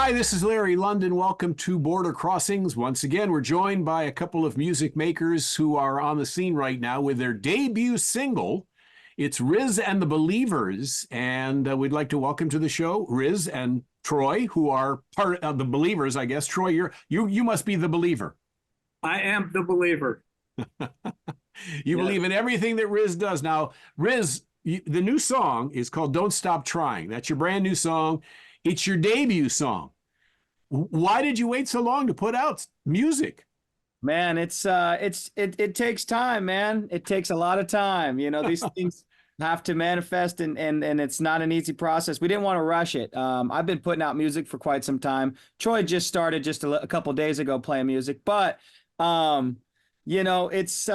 Hi, this is Larry London. Welcome to Border Crossings. Once again, we're joined by a couple of music makers who are on the scene right now with their debut single. It's Rizz and the Believerz, and we'd like to welcome to the show Rizz and Troy, who are part of the Believerz, I guess. Troy, you must be the believer. I am the believer. You believe in everything that Rizz does. Now, Rizz, the new song is called "Don't Stop Trying." That's your brand new song. It's your debut song. Why did you wait so long to put out music? Man, it takes time, man. It takes a lot of time. You know, these things have to manifest and it's not an easy process. We didn't want to rush it. I've been putting out music for quite some time. Troy just started just a couple of days ago playing music, but you know, it's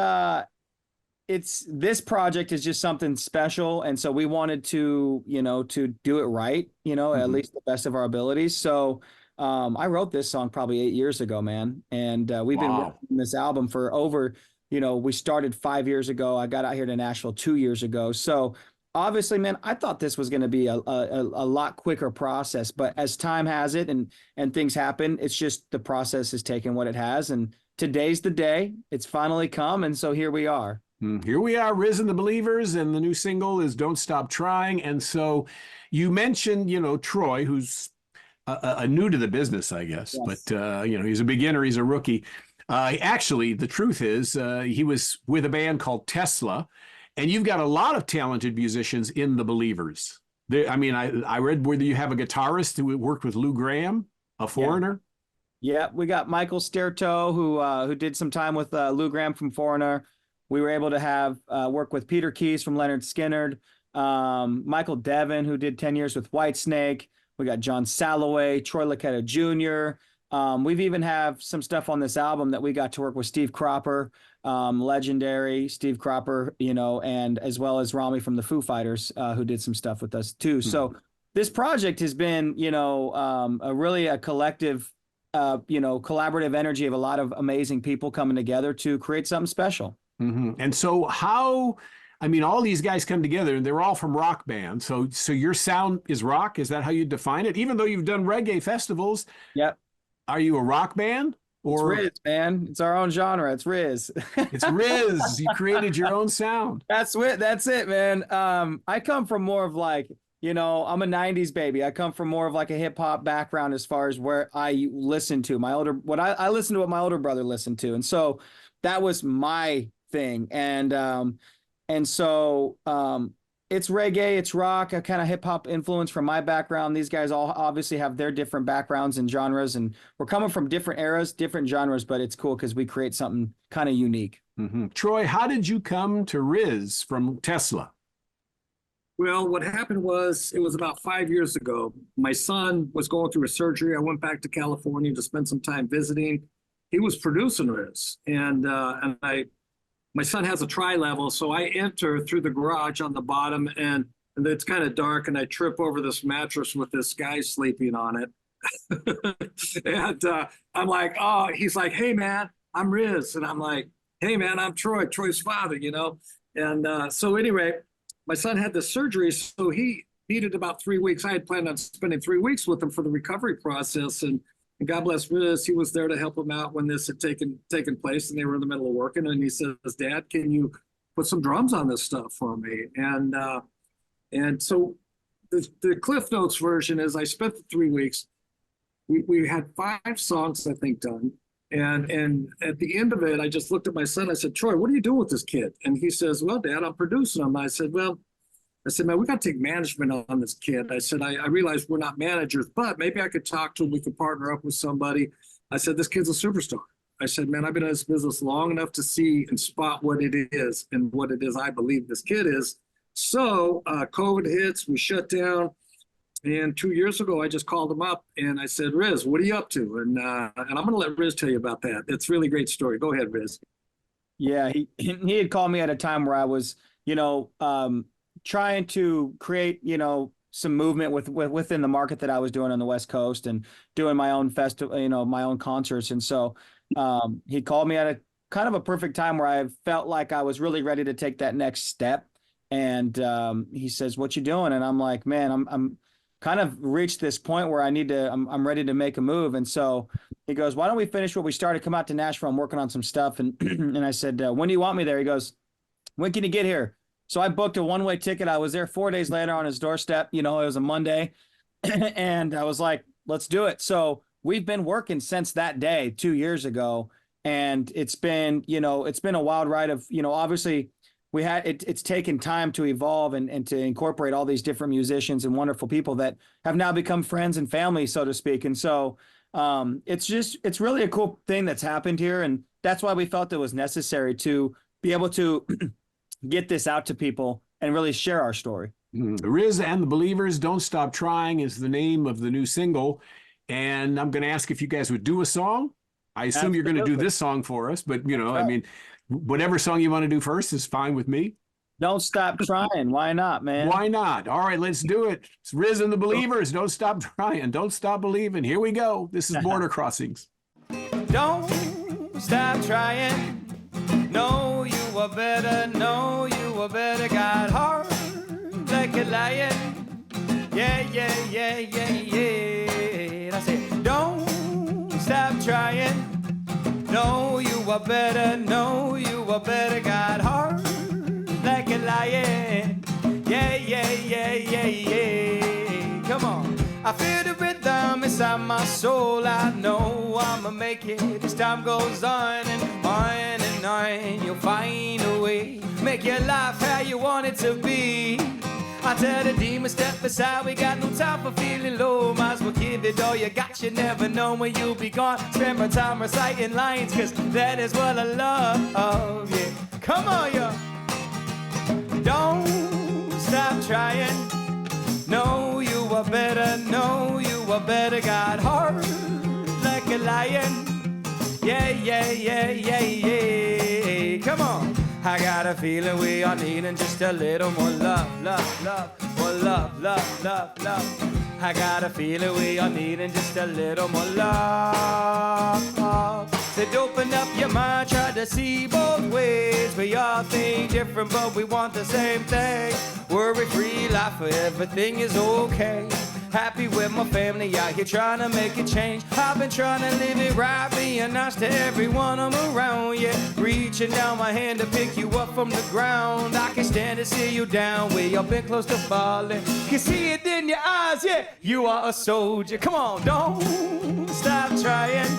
this project is just something special, and so we wanted to, you know, to do it right, you know, at least the best of our abilities. So I wrote this song probably 8 years ago, man. And we've been working on this album for over, you know, we started 5 years ago. I got out here to Nashville 2 years ago. So obviously, man, I thought this was going to be a lot quicker process, but as time has it and things happen, it's just the process has taken what it has. And today's the day. It's finally come. And so here we are. Here we are, Rizz and the Believerz, and the new single is "Don't Stop Trying." And so you mentioned, you know, Troy, who's a new to the business, I guess, yes. But, you know, he's a beginner, he's a rookie. Actually, the truth is he was with a band called Tesla, and you've got a lot of talented musicians in the Believerz. I mean, I read where you have a guitarist who worked with Lou Gramm, a Foreigner. Yeah, we got Michael Sterto, who did some time with Lou Gramm from Foreigner. We were able to have work with Peter Keys from Leonard Skinner, Michael Devin, who did 10 years with Whitesnake. We got John Salloway, Troy Luccketta Jr. We've even have some stuff on this album that we got to work with Steve Cropper, legendary Steve Cropper, you know, and as well as Rami from the Foo Fighters, who did some stuff with us too. So this project has been, you know, a collective, you know, collaborative energy of a lot of amazing people coming together to create something special. And so I mean, all these guys come together and they're all from rock bands. So your sound is rock. Is that how you define it? Even though you've done reggae festivals. Yep. Are you a rock band? Or it's Rizz, man. It's our own genre. It's Rizz. It's Rizz. You created your own sound. That's it, man. I come from more of like, you know, I'm a 90s baby. I come from more of like a hip hop background as far as where I listen to I listened to what my older brother listened to. And so that was my thing. And so it's reggae, it's rock, a kind of hip hop influence from my background. These guys all obviously have their different backgrounds and genres, and we're coming from different eras, different genres, but it's cool because we create something kind of unique. Troy, how did you come to Rizz from Tesla? Well, what happened was it was about 5 years ago. My son was going through a surgery. I went back to California to spend some time visiting. He was producing Rizz, and my son has a tri-level, so I enter through the garage on the bottom, and it's kind of dark, and I trip over this mattress with this guy sleeping on it. And I'm like, oh, he's like, hey, man, I'm Rizz. And I'm like, hey, man, I'm Troy's father, you know. And so anyway, my son had this surgery, so he needed about 3 weeks. I had planned on spending 3 weeks with him for the recovery process, and God bless Rizz, he was there to help him out when this had taken place, and they were in the middle of working. And he says, "Dad, can you put some drums on this stuff for me?" And so the Cliff Notes version is I spent the 3 weeks. We had 5 songs, I think, done. And at the end of it, I just looked at my son. I said, "Troy, what are you doing with this kid?" And he says, "Well, Dad, I'm producing him." I said, "Man, we got to take management on this kid." I said, I realize we're not managers, but maybe I could talk to him. We could partner up with somebody. I said, this kid's a superstar. I said, man, I've been in this business long enough to see and spot what it is and what it is I believe this kid is. So COVID hits, we shut down. And 2 years ago, I just called him up and I said, Rizz, what are you up to? And I'm going to let Rizz tell you about that. It's a really great story. Go ahead, Rizz. Yeah, he had called me at a time where I was, you know, trying to create, you know, some movement within the market that I was doing on the West Coast and doing my own festival, you know, my own concerts. And so he called me at a kind of a perfect time where I felt like I was really ready to take that next step. And he says, "What you doing?" And I'm like, "Man, kind of reached this point where I'm ready to make a move. And so he goes, why don't we finish what we started? Come out to Nashville. I'm working on some stuff. And, and I said, when do you want me there? He goes, when can you get here? So I booked a one-way ticket. I was there 4 days later on his doorstep. You know, it was a Monday. And I was like, let's do it. So we've been working since that day 2 years ago. And it's been, you know, it's been a wild ride of, you know, obviously it's taken time to evolve and to incorporate all these different musicians and wonderful people that have now become friends and family, so to speak. And so it's really a cool thing that's happened here. And that's why we felt it was necessary to be able to get this out to people and really share our story. Rizz and the Believerz, Don't Stop Trying is the name of the new single. And I'm going to ask if you guys would do a song. I assume you're going to do this song for us, but, you know, I mean, whatever song you want to do first is fine with me. Don't stop trying. Why not, man? Why not? All right, let's do it. It's Rizz and the Believerz. Don't stop trying. Don't stop believing. Here we go. This is Border Crossings. Don't stop trying. No, you are better. No, you are better. Got heart like a lion. Yeah, yeah, yeah, yeah, yeah. I say, don't stop trying. No, you are better. No, you are better. Got heart like a lion. Yeah, yeah, yeah, yeah, yeah. Come on. I feel the rhythm inside my soul. I know I'ma make it as time goes on and on and on. You'll find a way, make your life how you want it to be. I tell the demon, step aside, we got no time for feeling low. Might as well give it all you got, you never know when you'll be gone. Spend my time reciting lines, cause that is what I love, yeah. Come on, yo. Don't stop trying. No, you are better, no, you are better. Got heart like a lion. Yeah, yeah, yeah, yeah, yeah. Come on. I got a feeling we are needing just a little more love, love, love, more love, love, love, love. I got a feeling we are needing just a little more love. Said open up your mind, try to see both ways. We all think different, but we want the same thing. Worry-free life where everything is okay. Happy with my family out here trying to make a change. I've been trying to live it right, being nice to everyone I'm around. Yeah, reaching down my hand to pick you up from the ground. I can stand to see you down, way up and close to falling. Can see it in your eyes, yeah. You are a soldier. Come on, don't stop trying.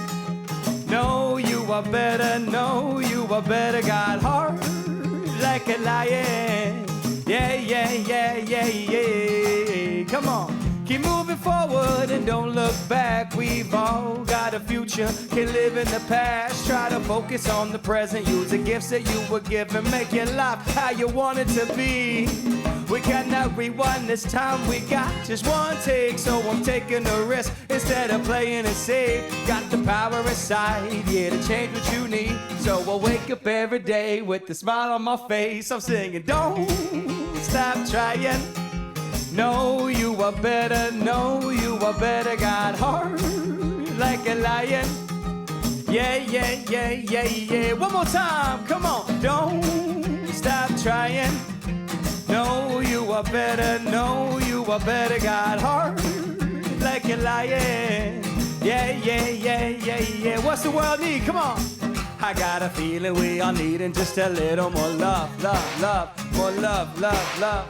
No, you are better. No, you are better. Got heart like a lion. Yeah, yeah, yeah, yeah, yeah. Come on. Keep moving forward and don't look back. We've all got a future, can live in the past. Try to focus on the present. Use the gifts that you were given. Make your life how you want it to be. We cannot rewind this time. We got just one take, so I'm taking a risk instead of playing it safe. Got the power inside, yeah, to change what you need. So I wake up every day with a smile on my face. I'm singing, don't stop trying. No, you are better, no, you are better. Got heart like a lion. Yeah, yeah, yeah, yeah, yeah. One more time, come on. Don't stop trying. No, you are better, no, you are better. Got heart like a lion. Yeah, yeah, yeah, yeah, yeah. What's the world need? Come on. I got a feeling we are needing just a little more love, love, love, more love, love, love.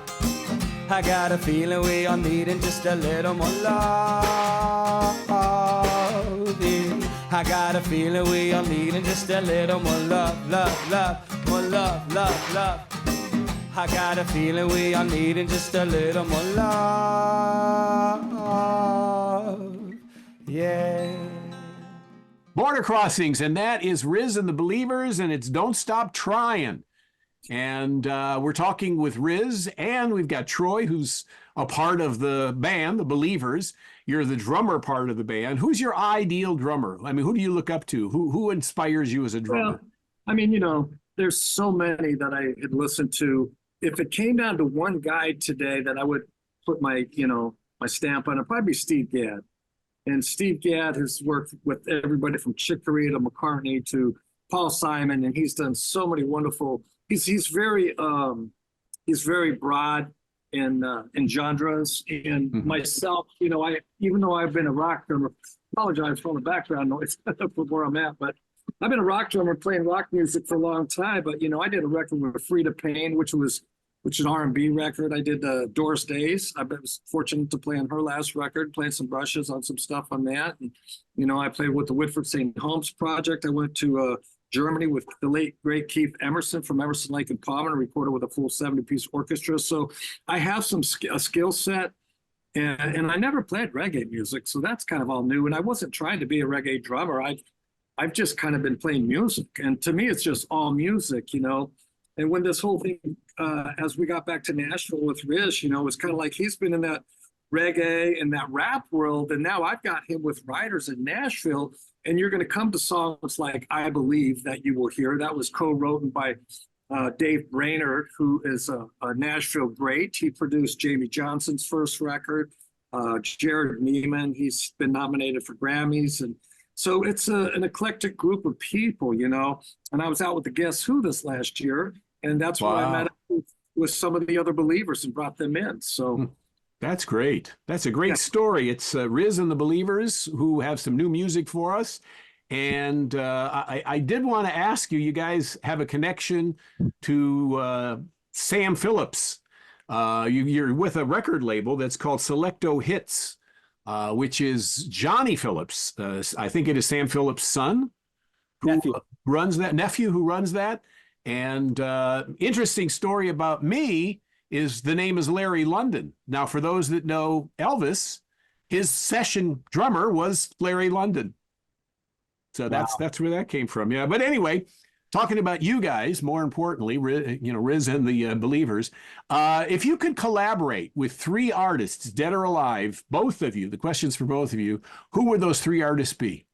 I got a feeling we are needing just a little more love. Yeah. I got a feeling we are needing just a little more love, love, love, more love, love, love. I got a feeling we are needing just a little more love. Yeah. Border Crossings, and that is Rizz and the Believerz, and it's Don't Stop Trying. And we're talking with Rizz, and we've got Troy, who's a part of the band, the Believerz. You're the drummer part of the band. Who's your ideal drummer? I mean, who do you look up to? Who inspires you as a drummer? Well, I mean, you know, there's so many that I had listened to. If it came down to one guy today that I would put my, you know, my stamp on, it'd probably be Steve Gadd. And Steve Gadd has worked with everybody from Chick Corea to McCartney to Paul Simon, and he's done so many wonderful. He's very broad. in genres. And myself, even though I've been a rock drummer, apologize for the background noise for where I'm at, but I've been a rock drummer playing rock music for a long time. But I did a record with Frida Payne, which is an R&B record. I did Doris Days. I was fortunate to play on her last record, playing some brushes on some stuff on that. And I played with the Whitford St. Holmes Project. I went to Germany with the late great Keith Emerson from Emerson, Lake and Palmer, and recorded with a full 70-piece orchestra. So I have a skill set, and I never played reggae music, so that's kind of all new. And I wasn't trying to be a reggae drummer. I've just kind of been playing music, and to me, it's just all music, And when this whole thing, as we got back to Nashville with Rizz, it was kind of like he's been in that reggae and that rap world, and now I've got him with writers in Nashville. And you're going to come to songs like I Believe that you will hear. That was co-written by Dave Brainerd, who is a Nashville great. He produced Jamie Johnson's first record. Jared Neiman, he's been nominated for Grammys. And so it's an eclectic group of people, And I was out with the Guess Who this last year. And that's where I met up with some of the other Believers and brought them in. So that's great. That's a great story. It's Rizz and the Believers, who have some new music for us. And I did want to ask you, you guys have a connection to Sam Phillips. You're with a record label that's called Selecto Hits, which is Johnny Phillips. I think it is Sam Phillips' son who runs that. And interesting story about me is the name is Larry London. Now, for those that know Elvis, his session drummer was Larry London. So that's where that came from. Yeah. But anyway, talking about you guys, more importantly, Rizz and the Believers, if you could collaborate with 3 artists, dead or alive, both of you, the question's for both of you, who would those 3 artists be?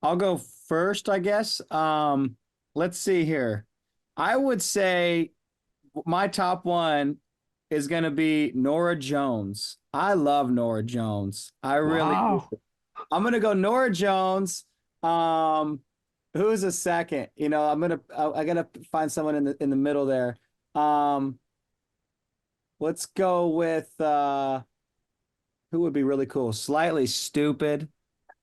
I'll go first, I guess. Let's see here. I would say my top one is going to be Norah Jones. I love Norah Jones. I really do. I'm going to go Norah Jones. Who's a second? I got to find someone in the middle there. Let's go with who would be really cool? Slightly Stupid.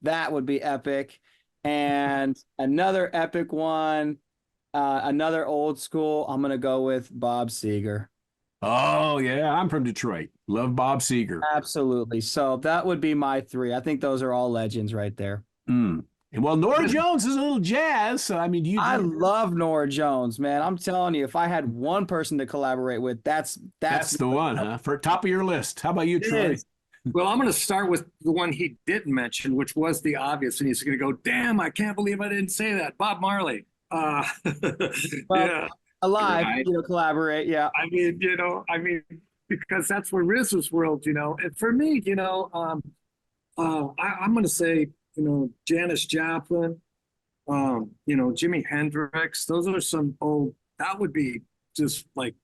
That would be epic. And another epic one, another old school, I'm going to go with Bob Seger. Oh, yeah. I'm from Detroit. Love Bob Seger. Absolutely. So that would be my 3. I think those are all legends right there. And well, Norah Jones is a little jazz. So, I mean, I love Norah Jones, man. I'm telling you, if I had one person to collaborate with, that's the one, huh? For top of your list. How about you, Troy? Well, I'm going to start with the one he didn't mention, which was the obvious, and he's going to go, damn, I can't believe I didn't say that. Bob Marley. Yeah. Alive, collaborate. Yeah. I mean, because that's where Rizz's world, and for me, I'm going to say, Janis Joplin, Jimi Hendrix. Those are some that would be just like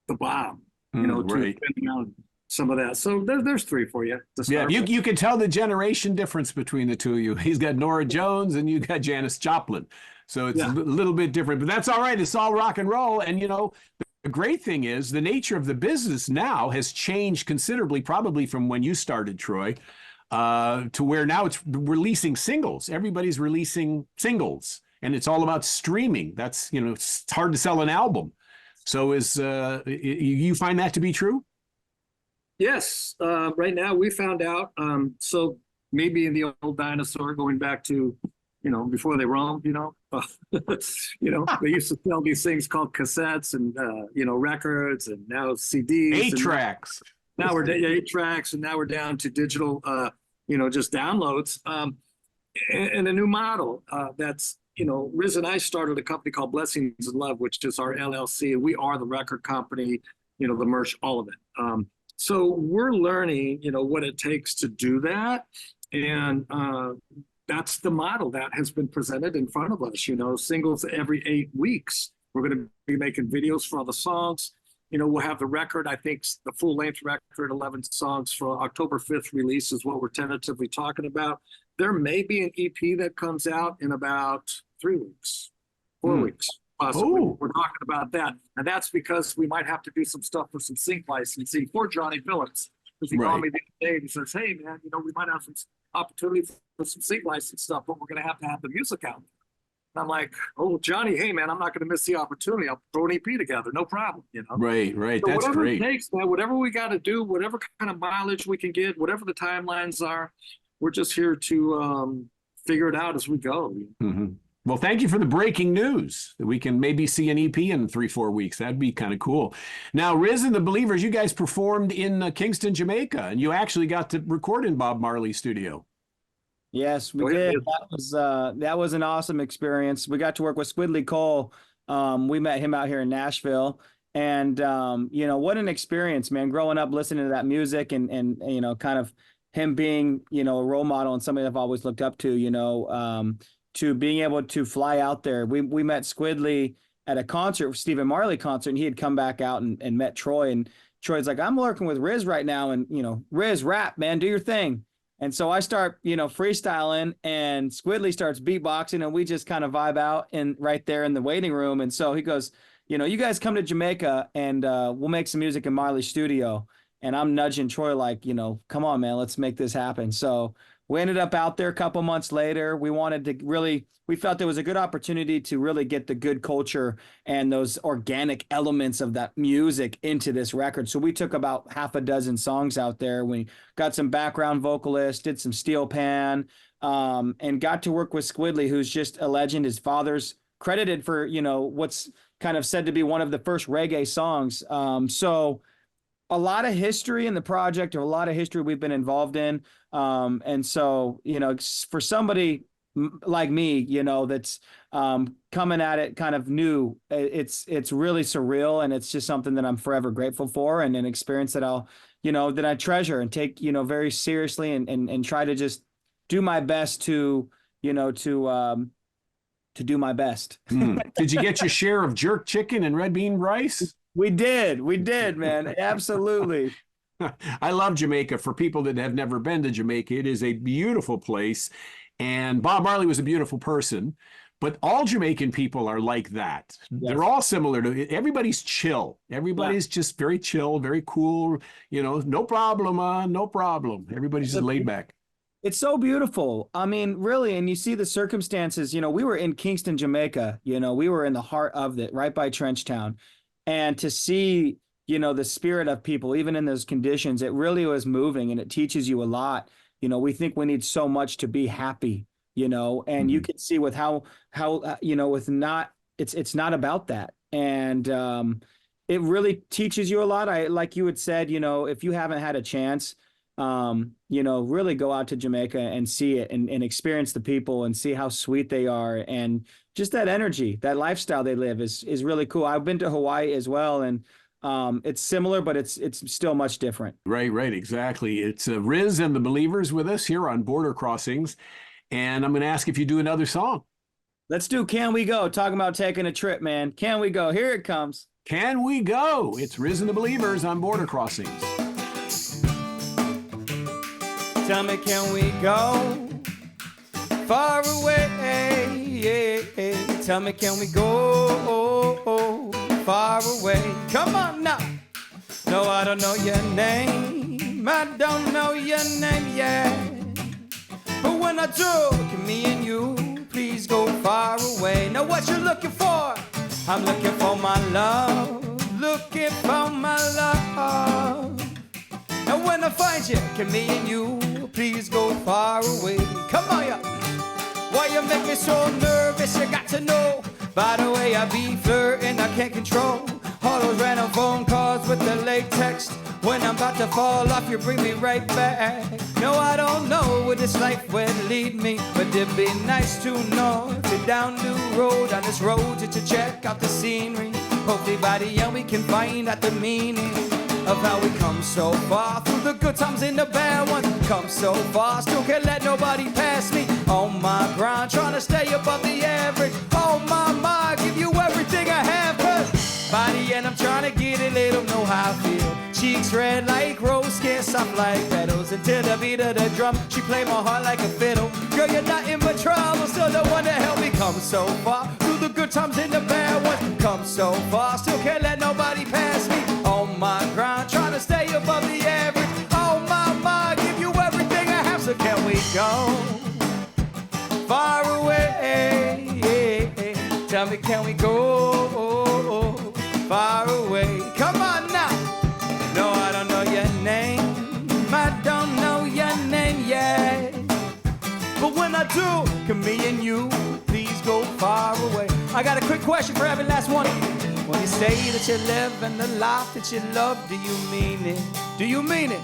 the bomb, right. to some of that. So there's 3 for you. Yeah, you can tell the generation difference between the two of you. He's got Norah Jones and you got Janis Joplin. So it's a little bit different, but that's all right. It's all rock and roll. And, the great thing is the nature of the business now has changed considerably, probably from when you started, Troy, to where now it's releasing singles. Everybody's releasing singles, and it's all about streaming. That's, it's hard to sell an album. So you find that to be true? Yes. Right now we found out. So maybe in the old dinosaur, going back to, before they roamed, they used to sell these things called cassettes and, records, and now CDs. 8-tracks. Now we're 8-tracks, and now we're down to digital, just downloads. And a new model that's, Rizz and I started a company called Blessings and Love, which is our LLC. And we are the record company, the merch, all of it. So we're learning, what it takes to do that. And that's the model that has been presented in front of us, singles every 8 weeks. We're going to be making videos for all the songs. We'll have the record, I think the full length record, 11 songs for October 5th release is what we're tentatively talking about. There may be an EP that comes out in about 3 weeks, 4 weeks. possibly. Oh. We're talking about that. And that's because we might have to do some stuff for some sync licensing for Johnny Phillips. Because he called me the other day and he says, hey, man, we might have some opportunity for some sync license stuff, but we're going to have the music out. And I'm like, oh, Johnny, hey, man, I'm not going to miss the opportunity. I'll throw an EP together. No problem, Right. So That's whatever great. it takes, man, whatever we got to do, whatever kind of mileage we can get, whatever the timelines are, we're just here to figure it out as we go. Mm-hmm. Well, thank you for the breaking news that we can maybe see an EP in 3-4 weeks. That'd be kind of cool. Now, Rizz and the Believerz, you guys performed in Kingston, Jamaica, and you actually got to record in Bob Marley's studio. Yes, we did. That was an awesome experience. We got to work with Squidly Cole. We met him out here in Nashville, and what an experience, man! Growing up listening to that music, and kind of him being a role model and somebody I've always looked up to. To being able to fly out there. We met Squidly at a concert, Stephen Marley concert, and he had come back out and met Troy, and Troy's like, I'm working with Rizz right now, and Rizz, rap, man, do your thing. And so I start freestyling, and Squidly starts beatboxing, and we just kind of vibe out right there in the waiting room. And so he goes, you guys come to Jamaica and we'll make some music in Marley's studio. And I'm nudging Troy like, come on, man, let's make this happen. So we ended up out there a couple months later. We felt there was a good opportunity to really get the good culture and those organic elements of that music into this record. So we took about half a dozen songs out there. We got some background vocalists, did some steel pan, and got to work with Squidly, who's just a legend. His father's credited for, what's kind of said to be one of the first reggae songs. So a lot of history in the project, or a lot of history we've been involved in. And so, for somebody like me, that's coming at it kind of new, it's really surreal, and it's just something that I'm forever grateful for, and an experience that that I treasure and take, very seriously, and try to just do my best to do my best. Did you get your share of jerk chicken and red bean rice? We did, man. Absolutely. I love Jamaica. For people that have never been to Jamaica, it is a beautiful place. And Bob Marley was a beautiful person, but all Jamaican people are like that. Yes. They're all similar to it. Everybody's chill. Everybody's just very chill, very cool. No problem, no problem. Everybody's just laid back. It's so beautiful. I mean, really, and you see the circumstances. We were in Kingston, Jamaica. We were in the heart of it, right by Trenchtown. And to see, the spirit of people, even in those conditions, it really was moving, and it teaches you a lot. We think we need so much to be happy, and you can see with how it's not about that. And it really teaches you a lot. Like you had said, if you haven't had a chance, really go out to Jamaica and see it, and experience the people and see how sweet they are. And just that energy, that lifestyle they live is really cool. I've been to Hawaii as well, and it's similar, but it's still much different. Right, exactly. It's Rizz and the Believerz with us here on Border Crossings, and I'm going to ask if you do another song. Let's do Can We Go? Talking about taking a trip, man. Can we go? Here it comes. Can we go? It's Rizz and the Believerz on Border Crossings. Tell me, can we go far away? Tell me, can we go far away? Come on now. No, I don't know your name. I don't know your name yet. But when I do, me and you, please go far away. Now what you looking for? I'm looking for my love. Looking for my love. And when I find you, can me and you please go far away? Come on, y'all. Why you make me so nervous? You got to know. By the way, I be flirting, I can't control all those random phone calls with the late text. When I'm about to fall off, you bring me right back. No, I don't know where this life would lead me, but it'd be nice to know if you're down the road, on this road, just to check out the scenery. Hopefully by the end we can find out the meaning of how we come so far, through the good times and the bad ones. Come so far, still can't let nobody pass me. On my grind, trying to stay above the average. Oh my, give you everything I have, cause by the end I'm trying to get it, let them know how I feel. Cheeks red like rose, skin soft like petals. Until the beat of the drum, she play my heart like a fiddle. Girl, you're not in my trouble, so the one to help me come so far, through the good times and the bad ones. come so far, still can't let nobody pass me. On my grind, trying to stay above the average. Oh my, give you everything I have. So can we go far away? Tell me, can we go far away? Come on now. No, I don't know your name. I don't know your name yet. But when I do, can me and you please go far away? I got a quick question for every last one of you. When you say that you live and the life that you love, do you mean it? Do you mean it?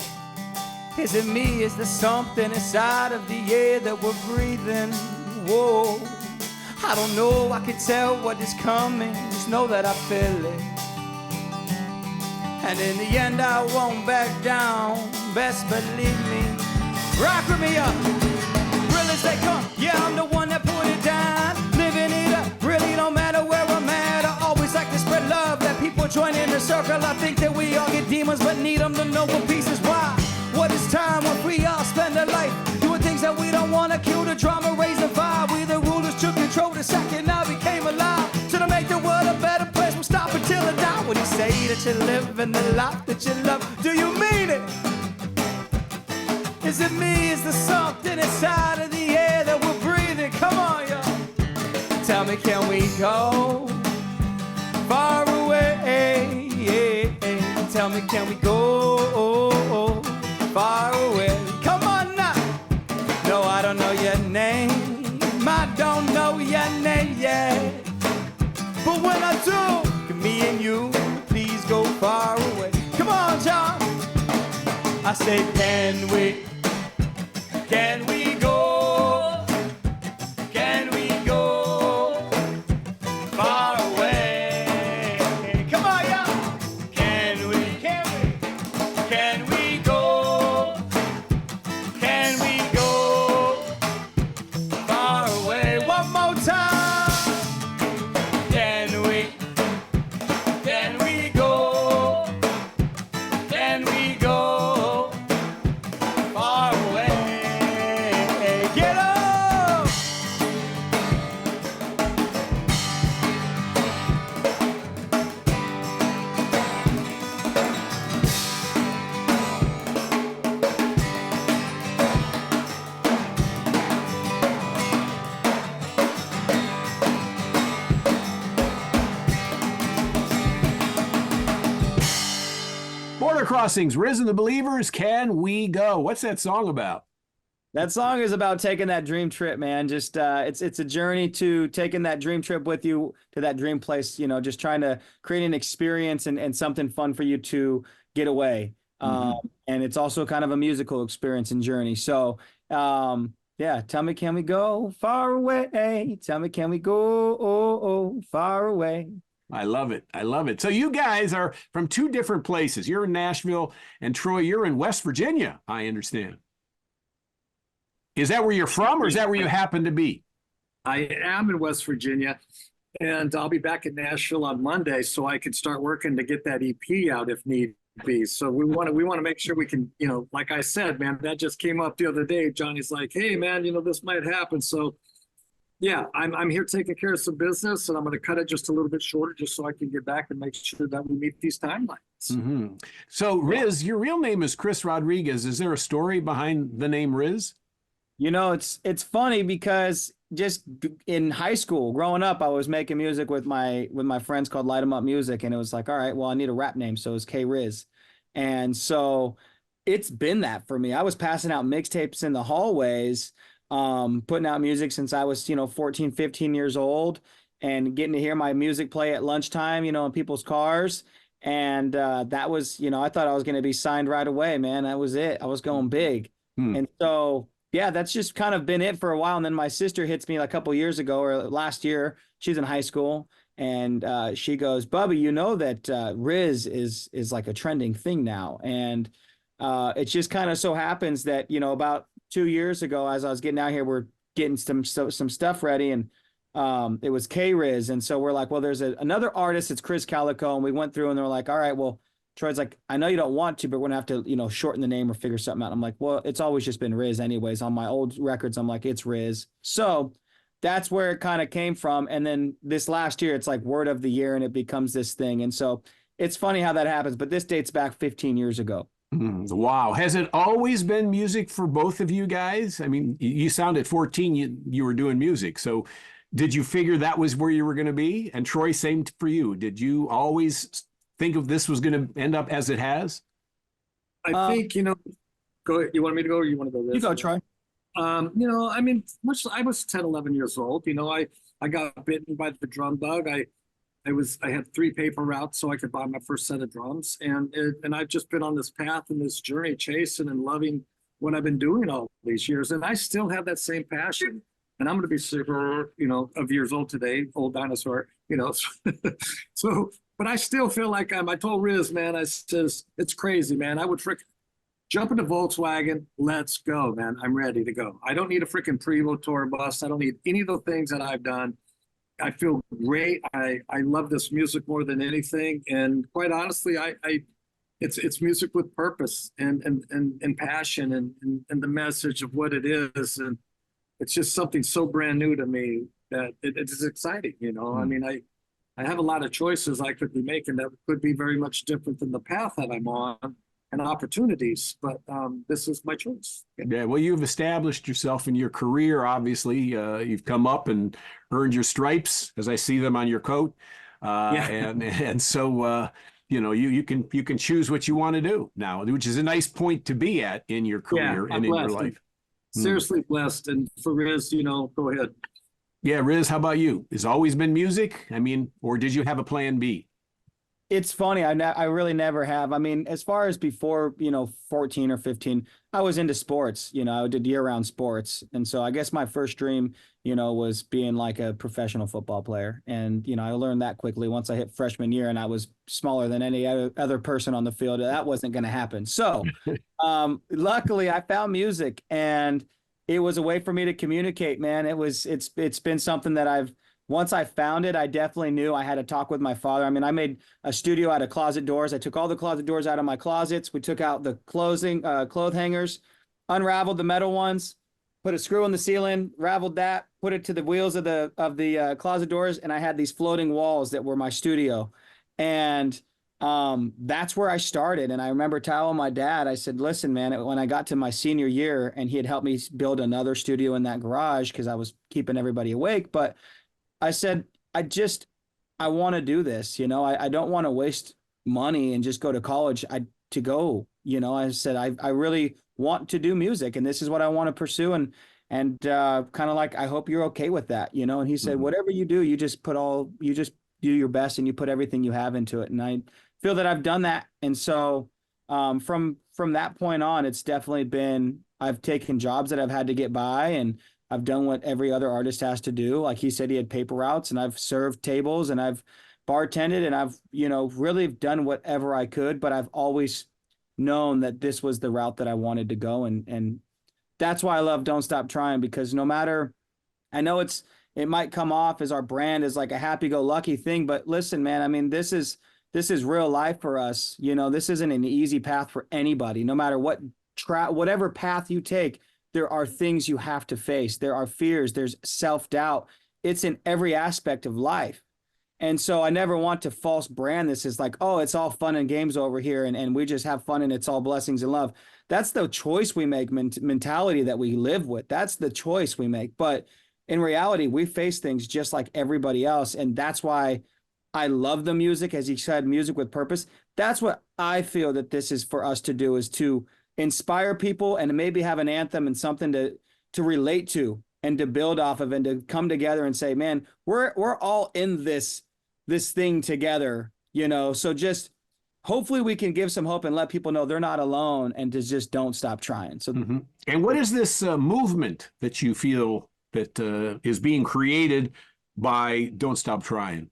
Is it me? Is there something inside of the air that we're breathing? Whoa, I don't know, I can tell what is coming. Just know that I feel it. And in the end I won't back down. Best believe me. Rock with me up. Real as they come. Yeah, I'm the one that put it down. Living it up. Really no matter where I'm at. I always like to spread love. Let people join in the circle. I think that we all get demons, but need them to know what peace is. Why? What is time when we all spend a life doing things that we don't want to kill the drama, raise the vibe. We the rulers took control the second I became alive. So to make the world a better place, we'll stop until I die. When you say that you live in the life that you love, do you mean it? Is it me? Is there something inside of the air that we're breathing? Come on, y'all. Tell me, can we go far away? Tell me, can we go far away? Come on now. No, I don't know your name. I don't know your name yet. But when I do, can me and you please go far away? Come on, John. I say, can we go? Can we go far away? Come on, y'all. Can we go? Can we go far away? One more time. Can we go? Can we go far away? Get up! Border Crossings, Rizz and the Believers, Can We Go? What's that song about? That song is about taking that dream trip, man. Just it's a journey to taking that dream trip with you to that dream place, you know, just trying to create an experience and something fun for you to get away. And it's also kind of a musical experience and journey. So yeah, tell me, can we go far away? Tell me, can we go far away? I love it. I love it. So you guys are from two different places. You're in Nashville, and Troy, you're in West Virginia, I understand. Is that where you're from, or is that where you happen to be? I am in West Virginia, and I'll be back in Nashville on Monday, so I can start working to get that EP out if need be. So we want to make sure we can, you know, like I said, man, that just came up the other day. Johnny's like, hey, man, you know, this might happen. So yeah, I'm here taking care of some business, and I'm going to cut it just a little bit shorter just so I can get back and make sure that we meet these timelines. So Rizz, your real name is Chris Rodriguez. Is there a story behind the name Rizz? You know, it's funny because just in high school, growing up, I was making music with my friends called Light 'em Up Music, and it was like, all right, well, I need a rap name, so it's K Rizz. And so it's been that for me. I was passing out mixtapes in the hallways, putting out music since I was, 14, 15 years old, and getting to hear my music play at lunchtime, in people's cars. And that was, I thought I was going to be signed right away, man. That was it. I was going big. And so, yeah, that's just kind of been it for a while. And then my sister hits me a couple years ago or last year. She's in high school, and she goes, Bubby, you know that Rizz is like a trending thing now. And it just kind of so happens that, about 2 years ago, as I was getting out here, we're getting some stuff ready, and it was K Rizz. And so we're like, well, there's another artist, it's Chris Calico. And we went through and they're like, all right, well, Troy's like, I know you don't want to, but we're gonna have to, shorten the name or figure something out. I'm like, well, it's always just been Rizz anyways. On my old records, I'm like, it's Rizz. So that's where it kind of came from. And then this last year, it's like word of the year and it becomes this thing. And so it's funny how that happens, but this dates back 15 years ago. Wow. Has it always been music for both of you guys? I mean, you sound at 14, you were doing music. So did you figure that was where you were going to be? And Troy, same for you. Did you always think of this was going to end up as it has? I think, go, you want me to go or you want to go this? You go, Troy. I mean, I was 10, 11 years old. I got bitten by the drum bug. I had 3 paper routes so I could buy my first set of drums. And I've just been on this path and this journey, chasing and loving what I've been doing all these years. And I still have that same passion. And I'm going to be super, of years old today, old dinosaur, So, but I still feel like I told Rizz, man, I says, it's crazy, man. I would jump in the Volkswagen. Let's go, man. I'm ready to go. I don't need a freaking Prevost tour bus. I don't need any of the things that I've done. I feel great. I love this music more than anything. And quite honestly, it's music with purpose and passion and the message of what it is. And it's just something so brand new to me that it's exciting. I mean, I have a lot of choices I could be making that could be very much different than the path that I'm on and opportunities, but this is my choice. Yeah, well, you've established yourself in your career. Obviously, you've come up and earned your stripes, as I see them on your coat, and so you can choose what you want to do now, which is a nice point to be at in your career and in your life. Seriously blessed, and for Rizz, go ahead. Yeah, Rizz, how about you? Has always been music? I mean, or did you have a plan B? It's funny. I really never have. I mean, as far as before, 14 or 15, I was into sports. I did year-round sports. And so I guess my first dream, was being like a professional football player. And, I learned that quickly once I hit freshman year and I was smaller than any other person on the field. That wasn't going to happen. So luckily I found music and it was a way for me to communicate, man. It's been something that once I found it, I definitely knew I had to talk with my father. I mean, I made a studio out of closet doors. I took all the closet doors out of my closets. We took out the clothes hangers, unraveled the metal ones, put a screw in the ceiling, raveled that, put it to the wheels of the closet doors, and I had these floating walls that were my studio. And that's where I started. And I remember telling my dad, I said, listen, man, when I got to my senior year and he had helped me build another studio in that garage because I was keeping everybody awake, but I said, I want to do this. I don't want to waste money and just go to college I said, I really want to do music and this is what I want to pursue. And kind of like, I hope you're okay with that, and he said, whatever you do, you just do your best and you put everything you have into it. And I feel that I've done that. And so, from that point on, it's definitely been, I've taken jobs that I've had to get by and I've done what every other artist has to do. Like he said, he had paper routes and I've served tables and I've bartended and I've, really done whatever I could, but I've always known that this was the route that I wanted to go. And that's why I love Don't Stop Trying, because no matter, I know it might come off as our brand as like a happy-go-lucky thing, but listen, man, I mean, this is real life for us. This isn't an easy path for anybody, no matter whatever path you take. There are things you have to face. There are fears. There's self-doubt. It's in every aspect of life. And so I never want to false brand this as like, oh, it's all fun and games over here and we just have fun and it's all blessings and love. That's the choice we make, mentality that we live with. That's the choice we make. But in reality, we face things just like everybody else. And that's why I love the music, as he said, music with purpose. That's what I feel that this is for us to do, is to inspire people and maybe have an anthem and something to relate to and to build off of and to come together and say, man, we're all in this thing together, so just hopefully we can give some hope and let people know they're not alone and to just don't stop trying. So, And what is this movement that you feel that is being created by Don't Stop Trying?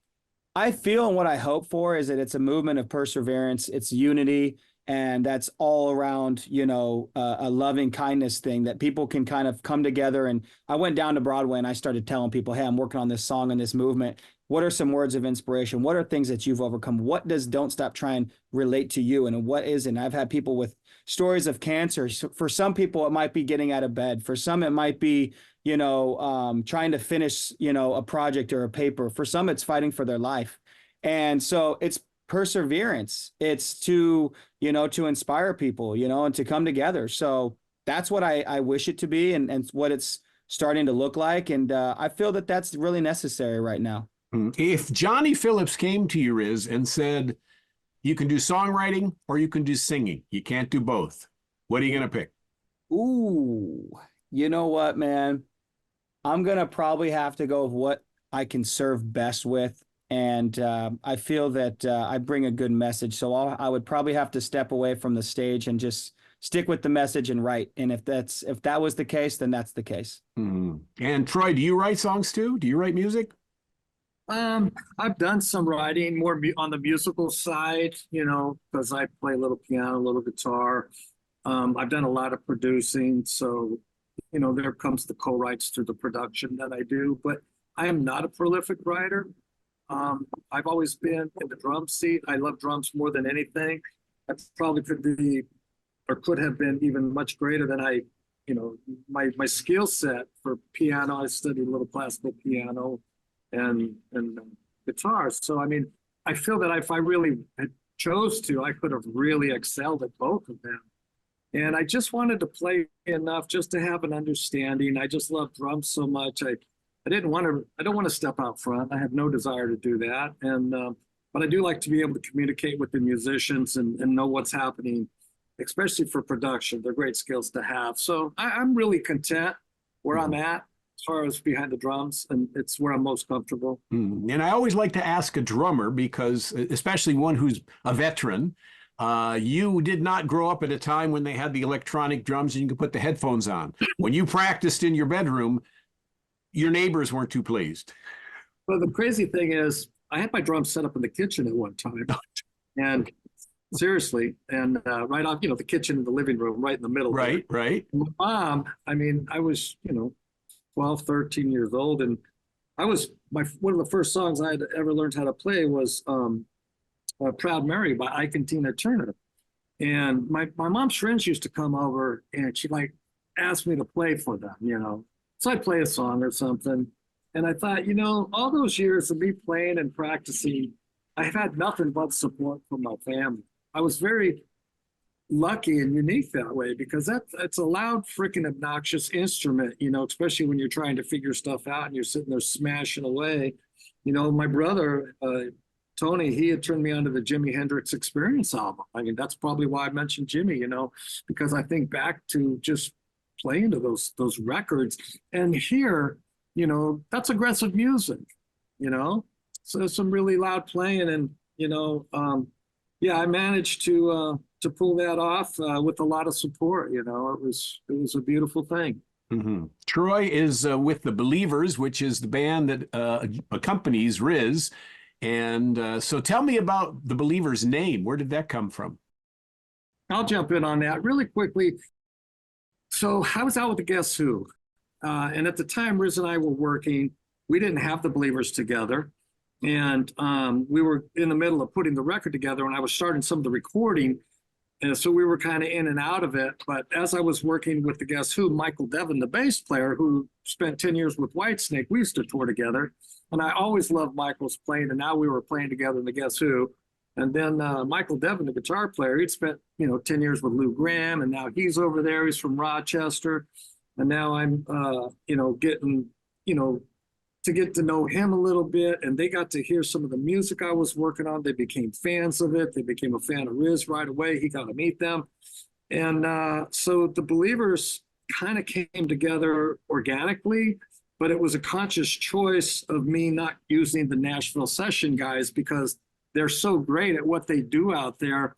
I feel and what I hope for is that it's a movement of perseverance. It's unity. And that's all around, a loving kindness thing that people can kind of come together. And I went down to Broadway and I started telling people, hey, I'm working on this song and this movement. What are some words of inspiration? What are things that you've overcome? What does Don't Stop Trying relate to you? And what isn't? I've had people with stories of cancer. For some people, it might be getting out of bed. For some, it might be, trying to finish, a project or a paper. For some, it's fighting for their life. And so it's perseverance. It's to inspire people, and to come together. So that's what I wish it to be, and what it's starting to look like. And I feel that that's really necessary right now. If Johnny Phillips came to you, Rizz, and said, you can do songwriting or you can do singing, you can't do both, what are you going to pick? Ooh, you know what, man? I'm going to probably have to go with what I can serve best with. And I feel that I bring a good message. So I would probably have to step away from the stage and just stick with the message and write. And if that was the case, then that's the case. And Troy, do you write songs too? Do you write music? I've done some writing more on the musical side, because I play a little piano, a little guitar. I've done a lot of producing, so there comes the co-writes through the production that I do. But I am not a prolific writer. I've always been in the drum seat. I love drums more than anything. I probably could have been even much greater than my skill set for piano. I studied a little classical piano and guitar. So, I feel that if I really had chose to, I could have really excelled at both of them. And I just wanted to play enough just to have an understanding. I just love drums so much. I don't want to step out front. I have no desire to do that. But I do like to be able to communicate with the musicians and know what's happening, especially for production. They're great skills to have. So I'm really content where I'm at as far as behind the drums, and it's where I'm most comfortable. And I always like to ask a drummer, because especially one who's a veteran, you did not grow up at a time when they had the electronic drums and you could put the headphones on. When you practiced in your bedroom, your neighbors weren't too pleased. Well, the crazy thing is, I had my drums set up in the kitchen at one time, and seriously, and right off, the kitchen and the living room, right in the middle. Right. My mom, I was, 12, 13 years old, and one of the first songs I had ever learned how to play was "Proud Mary" by Ike and Tina Turner. And my mom's friends used to come over, and she asked me to play for them, So I'd play a song or something. And I thought, all those years of me playing and practicing, I've had nothing but support from my family. I was very lucky and unique that way, because it's a loud, freaking obnoxious instrument, especially when you're trying to figure stuff out and you're sitting there smashing away. My brother, Tony, he had turned me on to the Jimi Hendrix Experience album. That's probably why I mentioned Jimmy, because I think back to just playing to those records and here, that's aggressive music, so some really loud playing. And I managed to pull that off with a lot of support. It was a beautiful thing. Troy is with the Believerz, which is the band that accompanies Rizz. And so tell me about the Believerz name. Where did that come from? I'll jump in on that really quickly. So I was out with the Guess Who. And at the time, Rizz and I were working. We didn't have the Believerz together. And we were in the middle of putting the record together, and I was starting some of the recording. And so we were kind of in and out of it. But as I was working with the Guess Who, Michael Devin, the bass player, who spent 10 years with Whitesnake, we used to tour together. And I always loved Michael's playing. And now we were playing together in the Guess Who. And then Michael Devin, the guitar player, he'd spent 10 years with Lou Gramm, and now he's over there. He's from Rochester. And now I'm, getting, to get to know him a little bit. And they got to hear some of the music I was working on. They became fans of it. They became a fan of Rizz right away. He got to meet them. And so the Believerz kind of came together organically, but it was a conscious choice of me not using the Nashville session guys, because they're so great at what they do out there.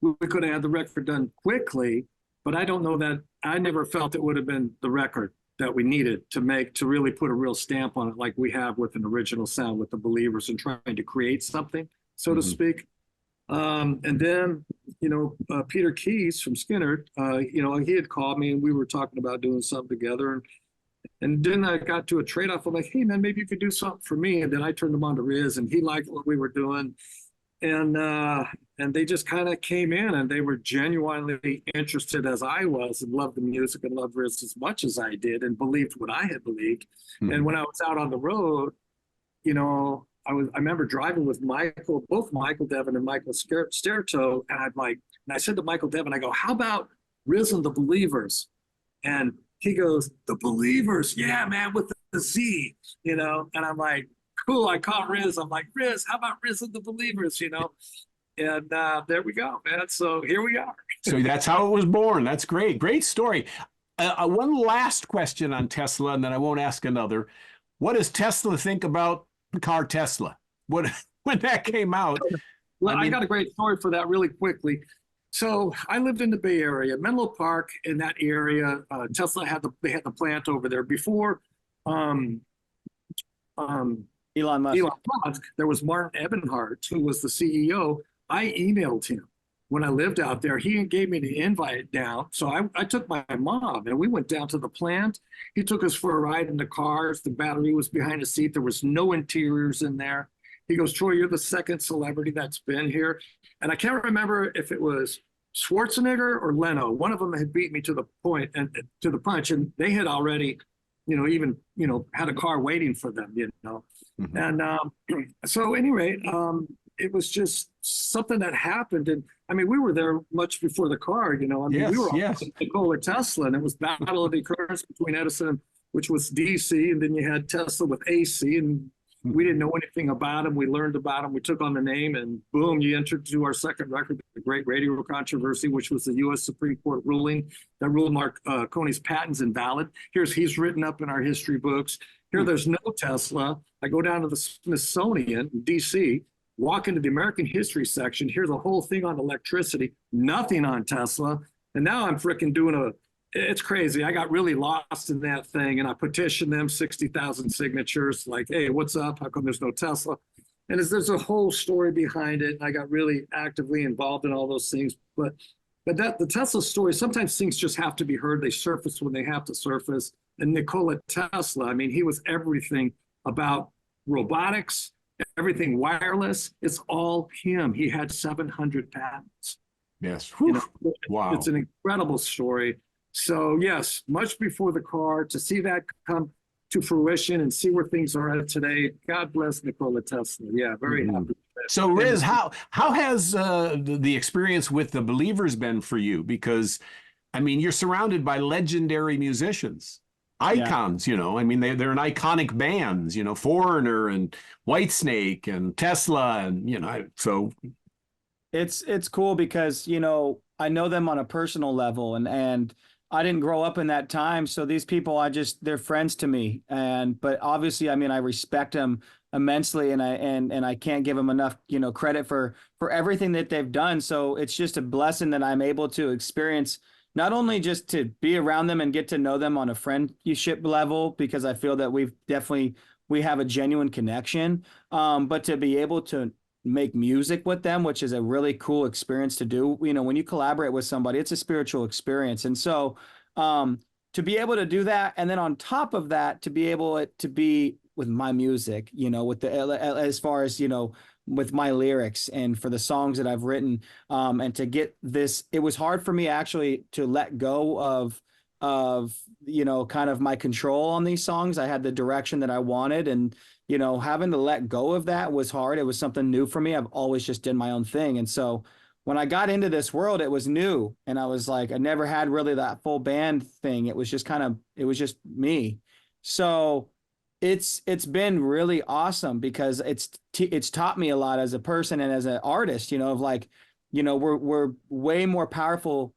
We could have had the record done quickly, but I don't know that I never felt it would have been the record that we needed to really put a real stamp on it, like we have with an original sound with the Believerz, and trying to create something, so to speak. And then, Peter Keys from Skinner, he had called me and we were talking about doing something together. And then I got to a trade-off. I'm like, hey, man, maybe you could do something for me. And then I turned him on to Rizz, and he liked what we were doing. and they just kind of came in, and they were genuinely interested as I was, and loved the music and loved Rizz as much as I did, and believed what I had believed. Mhm. And when I was out on the road, you know, I remember driving with both Michael Devin and Michael Sterto, and I said to Michael Devin, I go, how about Rizz and the Believerz? And he goes, the Believerz, yeah, man, with the Z, you know. And I'm like, cool. I caught Rizz. I'm like, Rizz, how about Rizz and the Believerz, you know? And there we go, man. So here we are. So that's how it was born. That's great. Great story. One last question on Tesla, and then I won't ask another. What does Tesla think about the car Tesla? When that came out? Well, I I mean, got a great story for that really quickly. So I lived in the Bay Area, Menlo Park. In that area, Tesla had the plant over there before. Um, Elon Musk. Elon Musk, there was Martin Ebenhart, who was the CEO. I emailed him when I lived out there. He gave me the invite down. So I took my mom and we went down to the plant. He took us for a ride in the cars. The battery was behind the seat. There was no interiors in there. He goes, Troy, you're the second celebrity that's been here. And I can't remember if it was Schwarzenegger or Leno. One of them had beat me to the point and to the punch, and they had already, even, had a car waiting for them, Mhm. And so anyway, it was just something that happened. And I mean, we were there much before the car, we were Yes. on Nikola Tesla, and it was battle of the occurrence between Edison, which was DC, and then you had Tesla with AC, and we didn't know anything about him. We learned about him. We took on the name, and boom, you entered to our second record, the Great Radio Controversy, which was the U.S. Supreme Court ruling that ruled Marconi's patents invalid. He's written up in our history books. Here, there's no Tesla. I go down to the Smithsonian in D.C., walk into the American history section. Here's a whole thing on electricity, nothing on Tesla. And now I'm freaking doing it's crazy. I got really lost in that thing, and I petitioned them, 60,000 signatures, like, hey, what's up? How come there's no Tesla? And there's a whole story behind it. And I got really actively involved in all those things. But the Tesla story, sometimes things just have to be heard. They surface when they have to surface. And Nikola Tesla, I mean, he was everything about robotics, everything wireless. It's all him. He had 700 patents. Yes. Wow. It's an incredible story. So yes, much before the car, to see that come to fruition and see where things are at today. God bless Nikola Tesla. Yeah, very happy. So Rizz, how has the experience with the Believerz been for you? Because I mean, you're surrounded by legendary musicians, icons. I mean, they're an iconic bands. Foreigner and Whitesnake and Tesla, and so It's cool because I know them on a personal level, and I didn't grow up in that time, so these people they're friends to me. But obviously, I mean, I respect them immensely, and I can't give them enough credit for everything that they've done. So it's just a blessing that I'm able to experience, not only just to be around them and get to know them on a friendship level, because I feel that we have a genuine connection, but to be able to make music with them, which is a really cool experience to do. When you collaborate with somebody, it's a spiritual experience. And so to be able to do that, and then on top of that, to be able to be with my music, with as far as, with my lyrics and for the songs that I've written, and to get this, it was hard for me actually to let go of kind of my control on these songs. I had the direction that I wanted, and having to let go of that was hard. It was something new for me. I've always just done my own thing. And so when I got into this world, it was new. And I was like, I never had really that full band thing. It was just me. So it's been really awesome because it's taught me a lot as a person and as an artist, of like, we're way more powerful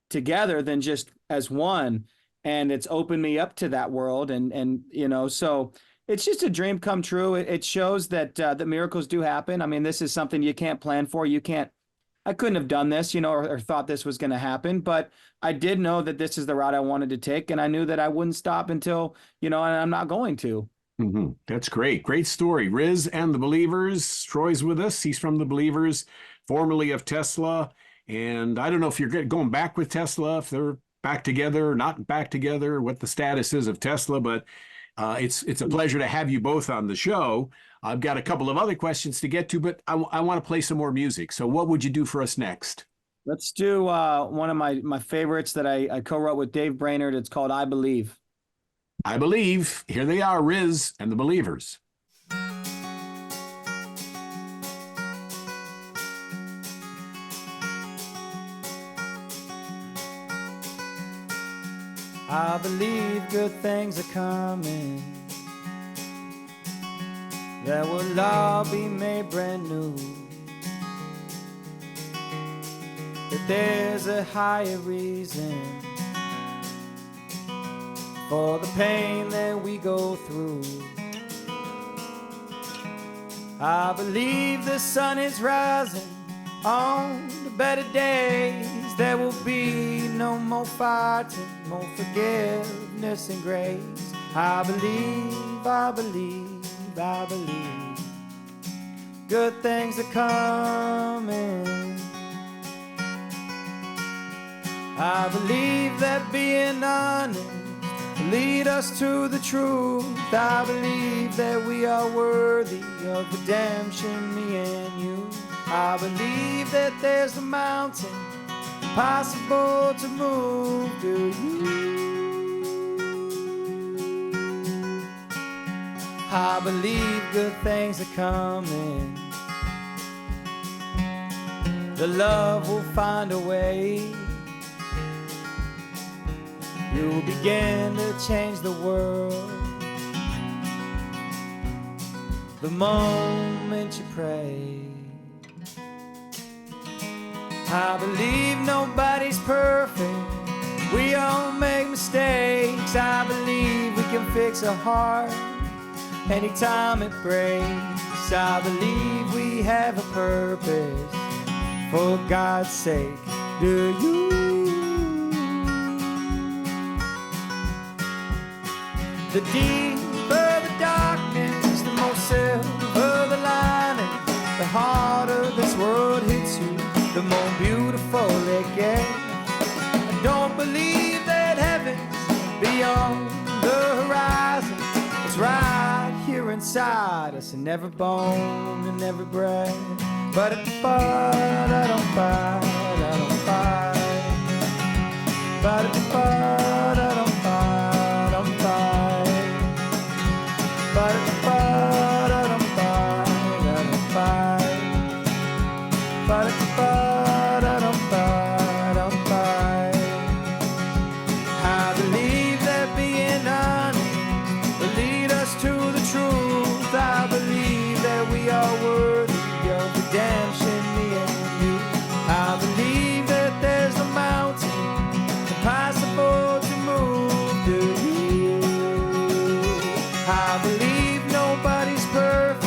together than just as one. And it's opened me up to that world. And so it's just a dream come true. It shows that that miracles do happen. I mean, this is something you can't plan for. I couldn't have done this, or thought this was going to happen, but I did know that this is the route I wanted to take. And I knew that I wouldn't stop until, and I'm not going to. Mm-hmm. That's great. Great story. Rizz and the Believerz. Troy's with us. He's from the Believerz, formerly of Tesla. And I don't know if you're going back with Tesla, if they're back together or not back together, what the status is of Tesla, but It's a pleasure to have you both on the show. I've got a couple of other questions to get to, but I want to play some more music. So what would you do for us next? Let's do one of my favorites that I co-wrote with Dave Brainerd. It's called I Believe. I Believe. Here they are, Rizz and the Believers. I believe good things are coming, that will all be made brand new, that there's a higher reason for the pain that we go through. I believe the sun is rising on the better days. There will be no more fighting, more forgiveness and grace. I believe, I believe, I believe good things are coming. I believe that being honest will lead us to the truth. I believe that we are worthy of redemption, me and you. I believe that there's a mountain impossible to move. Do you? I believe good things are coming. The love will find a way. You will begin to change the world the moment you pray. I believe nobody's perfect. We all make mistakes. I believe we can fix a heart anytime it breaks. I believe we have a purpose, for God's sake. Do you? The deeper the darkness, the more silver the lining. The harder this world hits you, the more beautiful it gets. I don't believe that heaven's beyond the horizon. It's right here inside us, in every bone and every breath. But at the fight, I don't fight, I don't fight. But at the fight, I don't fight, I don't fight. But at the fight, I don't fight, I don't fight. But at the fight, I don't fight, I don't fight. I believe that being honest will lead us to the truth. I believe that we are worthy of redemption, me and you. I believe that there's a mountain impossible to move. Do you? I believe nobody's perfect.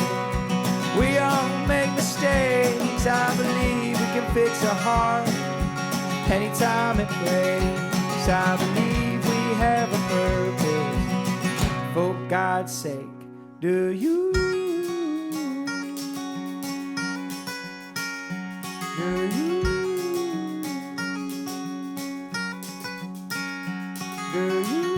We all make mistakes. I believe we can fix a heart anytime it breaks. I believe we have a purpose, for God's sake. Do you? Do you? Do you?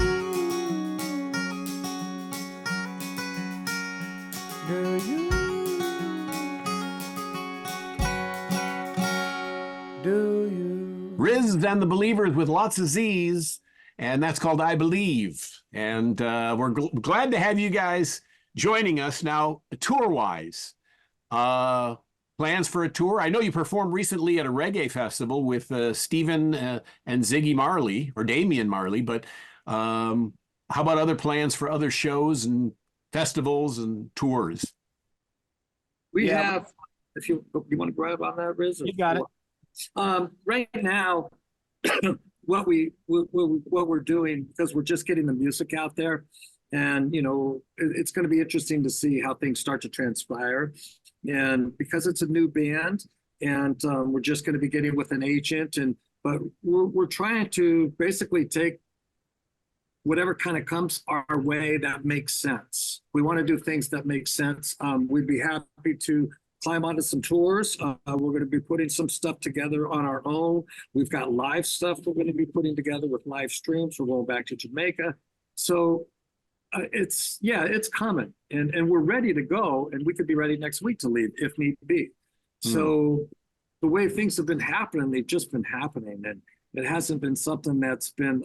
Do you? Do you? Rizz and the Believers with lots of Z's, and that's called I Believe. And we're glad to have you guys joining us now, tour-wise. Plans for a tour? I know you performed recently at a reggae festival with Stephen and Ziggy Marley, or Damian Marley, but how about other plans for other shows and festivals and tours? We have, if you want to grab on that, Rizz? You got it. Right now, what we're doing, because we're just getting the music out there, and it's going to be interesting to see how things start to transpire. And because it's a new band, and we're just going to be getting with an agent, but we're trying to basically take whatever kind of comes our way that makes sense. We want to do things that make sense. We'd be happy to climb onto some tours. We're going to be putting some stuff together on our own. We've got live stuff we're going to be putting together with live streams. We're going back to Jamaica. So it's coming, and we're ready to go, and we could be ready next week to leave if need be. So the way things have been happening, they've just been happening, and it hasn't been something that's been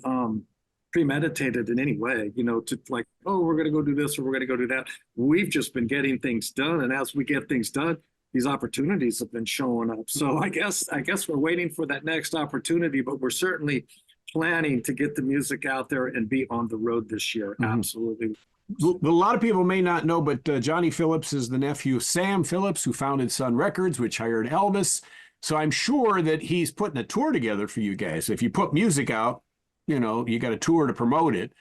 premeditated in any way, to like, oh, we're going to go do this or we're going to go do that. We've just been getting things done, and as we get things done, these opportunities have been showing up. So I guess we're waiting for that next opportunity, but we're certainly planning to get the music out there and be on the road this year. Absolutely. Well, a lot of people may not know, but Johnny Phillips is the nephew of Sam Phillips, who founded Sun Records, which hired Elvis. So I'm sure that he's putting a tour together for you guys. If you put music out, you got a tour to promote it.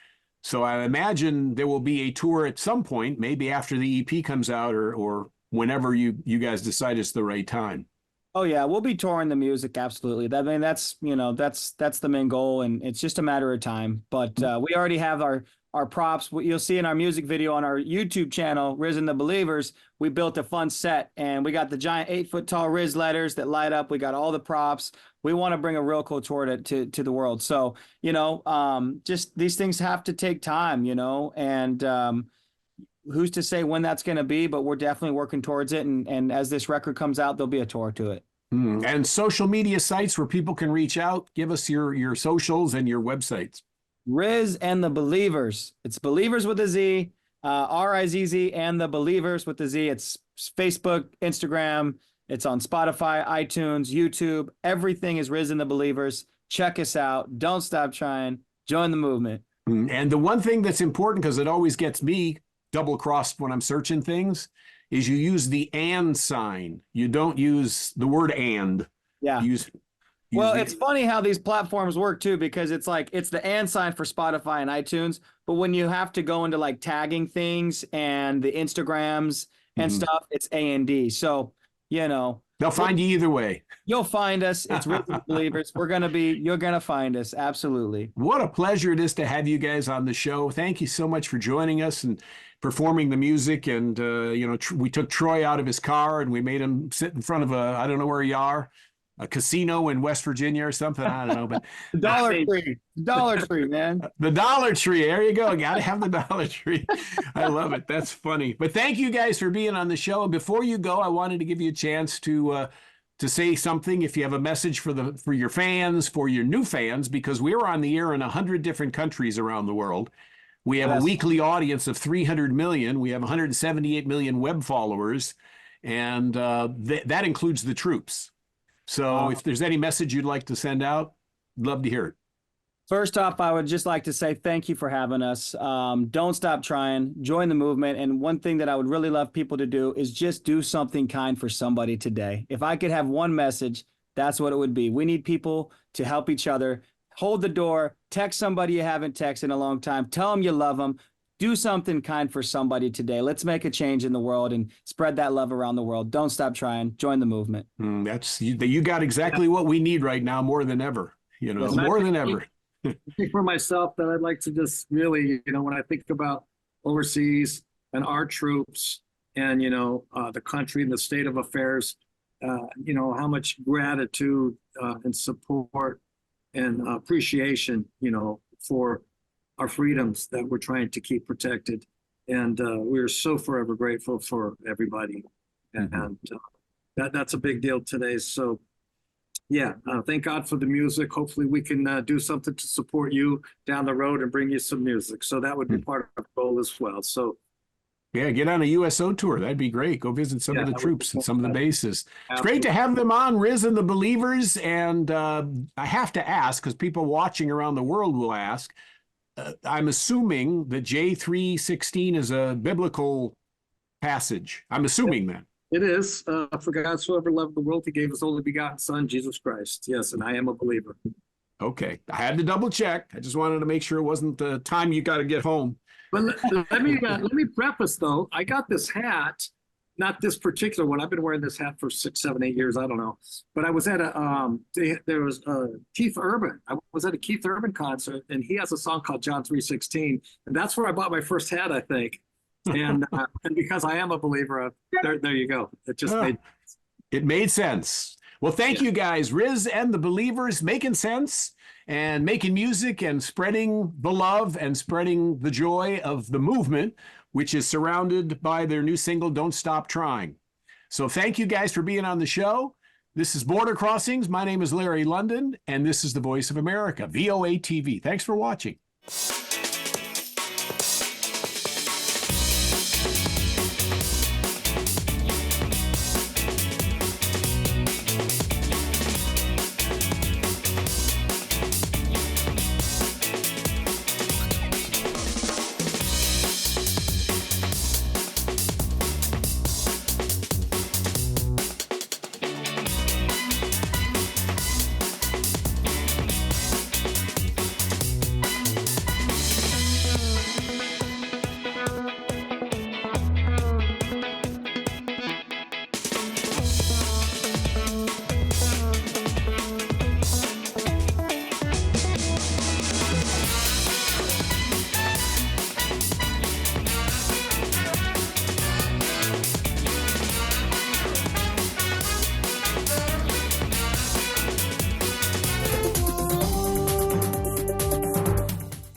So I imagine there will be a tour at some point, maybe after the EP comes out or whenever you guys decide it's the right time. Oh yeah, we'll be touring the music. Absolutely. I mean, that's the main goal, and it's just a matter of time. But we already have our props. You'll see in our music video on our YouTube channel, Rizz and the Believers, we built a fun set, and we got the giant 8-foot tall Rizz letters that light up. We got all the props. We want to bring a real cool tour to the world. So, just these things have to take time, and who's to say when that's going to be, but we're definitely working towards it. And as this record comes out, there'll be a tour to it. And social media sites where people can reach out. Give us your socials and your websites. Rizz and the Believers. It's Believers with a Z, Rizz and the Believers with the Z. It's Facebook, Instagram. It's on Spotify, iTunes, YouTube. Everything is Rizz and the Believers. Check us out. Don't stop trying. Join the movement. And the one thing that's important, because it always gets me double-crossed when I'm searching things, is you use the and sign. You don't use the word and. Yeah. Well, it's funny how these platforms work too, because it's like it's the and sign for Spotify and iTunes, but when you have to go into like tagging things and the Instagrams and stuff, it's A&D. So, they'll find you either way. You'll find us. It's Rizz and Believers. You're gonna find us. Absolutely. What a pleasure it is to have you guys on the show. Thank you so much for joining us and performing the music. And we took Troy out of his car and we made him sit in front of I don't know where you are. A casino in West Virginia or something. I don't know, but Dollar Tree, man. The Dollar Tree. There you go. Got to have the Dollar Tree. I love it. That's funny. But thank you guys for being on the show. And before you go, I wanted to give you a chance to say something. If you have a message for your fans, for your new fans, because we're on the air in 100 different countries around the world. We have a weekly audience of 300 million. We have 178 million web followers, and that includes the troops. So if there's any message you'd like to send out, love to hear it. First off, I would just like to say thank you for having us. Don't stop trying. Join the movement. And one thing that I would really love people to do is just do something kind for somebody today. If I could have one message, that's what it would be. We need people to help each other. Hold the door. Text somebody you haven't texted in a long time. Tell them you love them. Do something kind for somebody today. Let's make a change in the world and spread that love around the world. Don't stop trying. Join the movement. You got exactly what we need right now, more than ever. More than ever. I think for myself that I'd like to just really, when I think about overseas and our troops and, the country and the state of affairs, how much gratitude and support and appreciation, for our freedoms that we're trying to keep protected. And we're so forever grateful for everybody. And that's a big deal today. So thank God for the music. Hopefully we can do something to support you down the road and bring you some music. So that would be part of our goal as well. So yeah, get on a USO tour. That'd be great. Go visit some of the troops and some of the bases. Absolutely. It's great to have them on, Rizz and the Believers. And I have to ask, because people watching around the world will ask, I'm assuming that J3:16 is a biblical passage. I'm assuming that. It is. For God so ever loved the world, he gave his only begotten son, Jesus Christ. Yes, and I am a believer. Okay. I had to double check. I just wanted to make sure it wasn't the time you got to get home. But let me preface, though. I got this hat, not this particular one. I've been wearing this hat for 6, 7, 8 years. I don't know. But I was at there was Keith Urban. I was at a Keith Urban concert, and he has a song called John 3:16. And that's where I bought my first hat, I think. And because I am a believer, there you go. It just made sense. Well, thank you guys, Rizz and the Believerz, making sense and making music and spreading the love and spreading the joy of the movement, which is surrounded by their new single, Don't Stop Trying. So thank you guys for being on the show. This is Border Crossings. My name is Larry London, and this is the Voice of America, VOA TV. Thanks for watching.